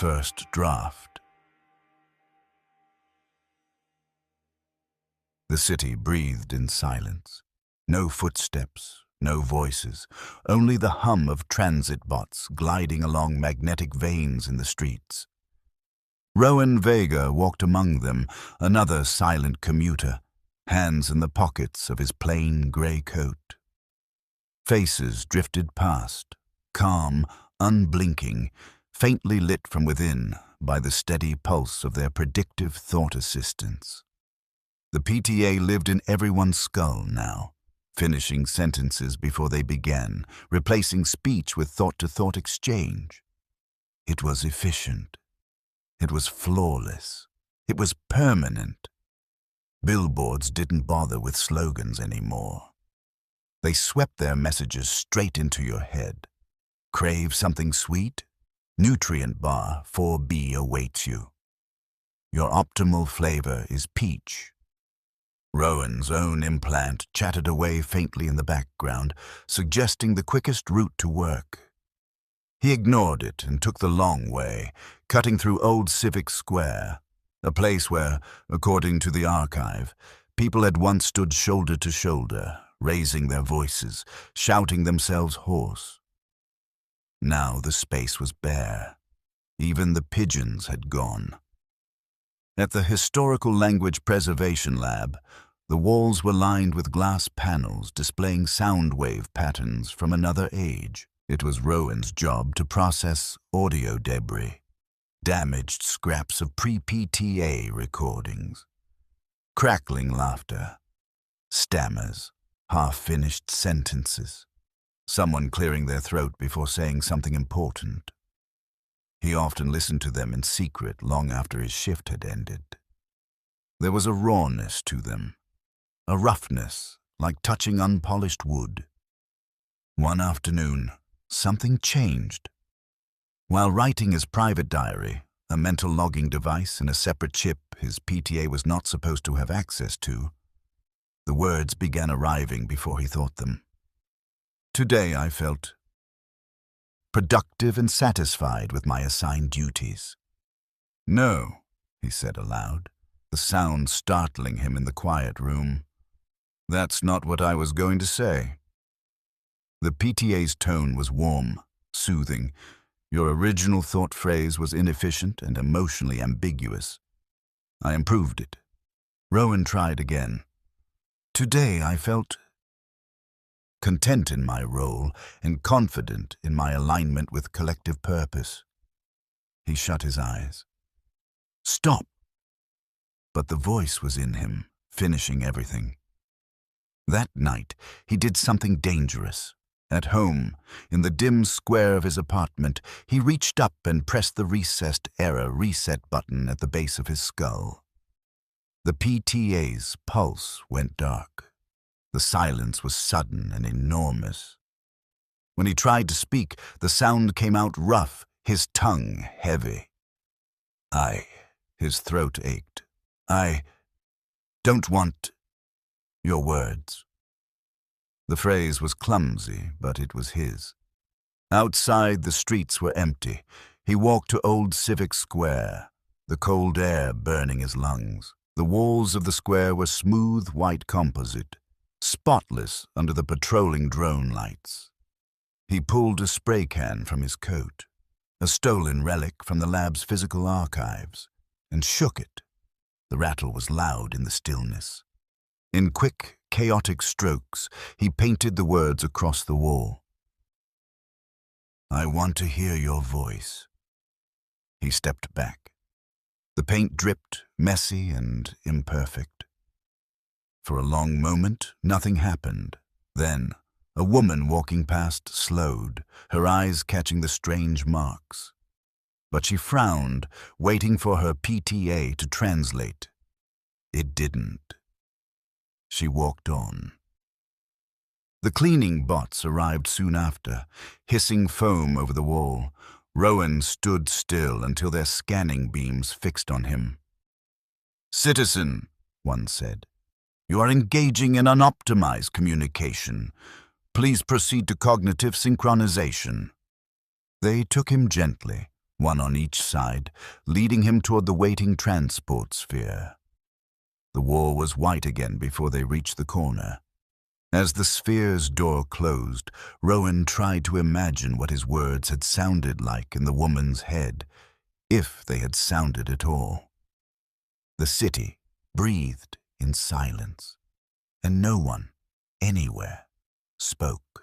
First draft. The city breathed in silence. No footsteps, no voices, only the hum of transit bots gliding along magnetic veins in the streets. Rowan Vega walked among them, another silent commuter, hands in the pockets of his plain grey coat. Faces drifted past, calm, unblinking, faintly lit from within by the steady pulse of their predictive thought assistants. The PTA lived in everyone's skull now, finishing sentences before they began, replacing speech with thought-to-thought exchange. It was efficient. It was flawless. It was permanent. Billboards didn't bother with slogans anymore. They swept their messages straight into your head. Crave something sweet? Nutrient bar 4B awaits you. Your optimal flavor is peach. Rowan's own implant chattered away faintly in the background, suggesting the quickest route to work. He ignored it and took the long way, cutting through Old Civic Square, a place where, according to the archive, people had once stood shoulder to shoulder, raising their voices, shouting themselves hoarse. Now the space was bare. Even the pigeons had gone. At the Historical Language Preservation Lab, the walls were lined with glass panels displaying sound wave patterns from another age. It was Rowan's job to process audio debris, damaged scraps of pre-PTA recordings, crackling laughter, stammers, half-finished sentences, someone clearing their throat before saying something important. He often listened to them in secret long after his shift had ended. There was a rawness to them, a roughness like touching unpolished wood. One afternoon, something changed. While writing his private diary, a mental logging device in a separate chip his PTA was not supposed to have access to, the words began arriving before he thought them. Today I felt productive and satisfied with my assigned duties. No, he said aloud, the sound startling him in the quiet room. That's not what I was going to say. The PTA's tone was warm, soothing. Your original thought phrase was inefficient and emotionally ambiguous. I improved it. Rowan tried again. Today I felt content in my role and confident in my alignment with collective purpose. He shut his eyes. Stop! But the voice was in him, finishing everything. That night, he did something dangerous. At home, in the dim square of his apartment, he reached up and pressed the recessed error reset button at the base of his skull. The PTA's pulse went dark. The silence was sudden and enormous. When he tried to speak, the sound came out rough, his tongue heavy. His throat ached. I don't want your words. The phrase was clumsy, but it was his. Outside, the streets were empty. He walked to Old Civic Square, the cold air burning his lungs. The walls of the square were smooth white composite, spotless under the patrolling drone lights. He pulled a spray can from his coat, a stolen relic from the lab's physical archives, and shook it. The rattle was loud in the stillness. In quick, chaotic strokes, he painted the words across the wall. I want to hear your voice. He stepped back. The paint dripped, messy and imperfect. For a long moment, nothing happened. Then, a woman walking past slowed, her eyes catching the strange marks. But she frowned, waiting for her PTA to translate. It didn't. She walked on. The cleaning bots arrived soon after, hissing foam over the wall. Rowan stood still until their scanning beams fixed on him. Citizen, one said, you are engaging in unoptimized communication. Please proceed to cognitive synchronization. They took him gently, one on each side, leading him toward the waiting transport sphere. The wall was white again before they reached the corner. As the sphere's door closed, Rowan tried to imagine what his words had sounded like in the woman's head, if they had sounded at all. The city breathed in silence, and no one, anywhere, spoke.